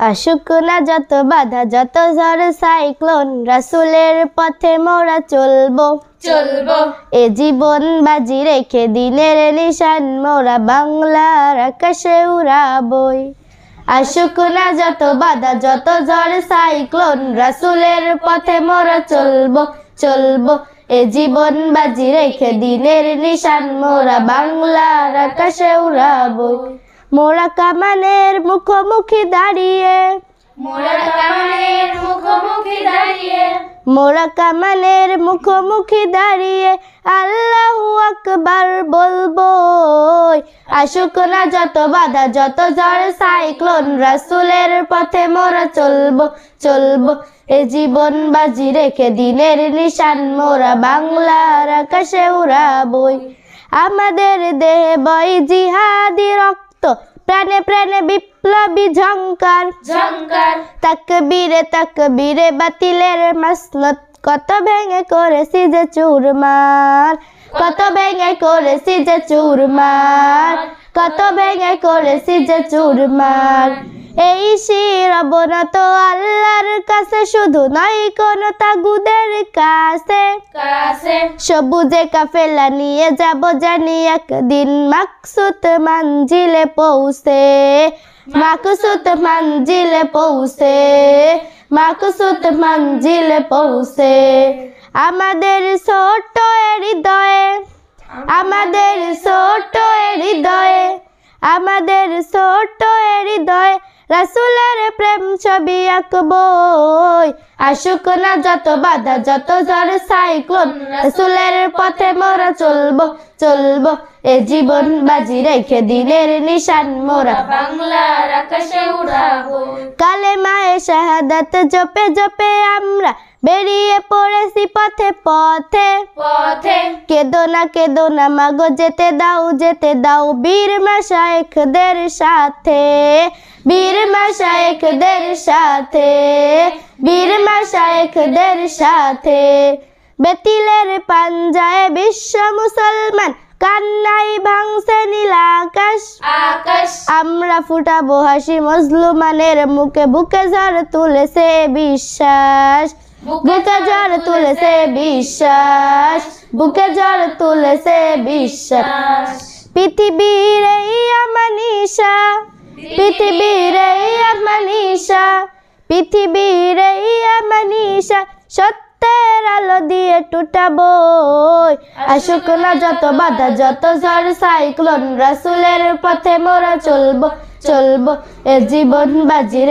আসুক না যত বাধা যত ঝড় সাইক্লোন, রাসূলের পথে মোরা চলবো চলবো এ জীবন বাজি রেখে দিনের নিশান মোরা বাংলার আকাশে উড়াবই। আসুক না যত বাধা যত ঝড় সাইক্লোন, রাসূলের পথে মোরা চলবো চলবো এ জীবন বাজি রেখে দিনের নিশান মোরা বাংলার আকাশে উড়াবই। মোরা কামানের মুখোমুখি দাঁড়িয়ে, মোরা কামানের মুখোমুখি দাঁড়িয়ে, মোরা কামানের মুখোমুখি দাঁড়িয়ে আল্লাহু আকবার বলবো। আসুক না যত বাধা যত ঝড় সাইক্লোন, রাসূলের পথে মোরা চলবো চলবো এ জীবন বাজি রেখে দিনের নিশান মোরা বাংলার আকাশে উড়াবই। আমাদের দেহে বয় জিহাদি রক্ত, প্রাণে প্রাণে বিপ্লবী ঝংকার ঝংকার তাকবীরে তাকবীরে বাতিলের মাসনত, কত ভেঙে করেছি যে চুরমার, কত ভেঙে করেছি যে চুরমার, কত ভেঙে করেছি যে চুরমার। এই শির অবনত আল্লাহর কাছে, শুধু নয় কোন তাগুদের কাছে। কাছে সবুজে কাফেলা নিয়ে যাব জানি একদিন মাকসুদ মঞ্জিলে পৌঁছে, মাকসুদ মঞ্জিলে পৌঁছে, মাকসুদ মঞ্জিলে পৌঁছে। আমাদের ছোট হৃদয়ে, আমাদের ছোট হৃদয়ে, আমাদের ছোট হৃদয়ে রাসূলের প্রেম ছবি আঁকবই। আসুক না যত বাধা যত ঝড় সাইক্লোন, রাসূলের পথে মোরা চলবো চলবো এ জীবন বাজি রেখে দিনের নিশান মোরা বাংলার আকাশে উড়াবো। কালেমায়ে শাহাদাত জপে জপে আমরা বেরিয়ে পড়েছি পথে পথে পথে কেদো না মাগো যেতে দাও বীর মাশায়েখদের সাথে, বীর মাশায়েখদের সাথে, বীর মাশায়েখদের সাথে। বেতিলের পাঞ্জায় বিশ্ব মুসলমান, কান্নাই ভাঙছে নীল আকাশ আকাশ। আমরা ফুটাবো হাসি মজলুমানের মুখে, বুকে ঝড় তুলেছে বিশ্বাস, বুকে ঝড় তুলেছে বিশ্বাস, বুকে ঝড় তুলেছে বিশ্বাস। পৃথিবীর এই আমানিশা, পৃথিবীর এই আমানিশা, পৃথিবীর এই আমানিশা সত্যের আলো দিয়ে টুটাবই। আসুক না যত বাধা যত ঝড় সাইক্লোন, রাসূলের পথে মোরা চলবো চলবো এ জীবন বাজি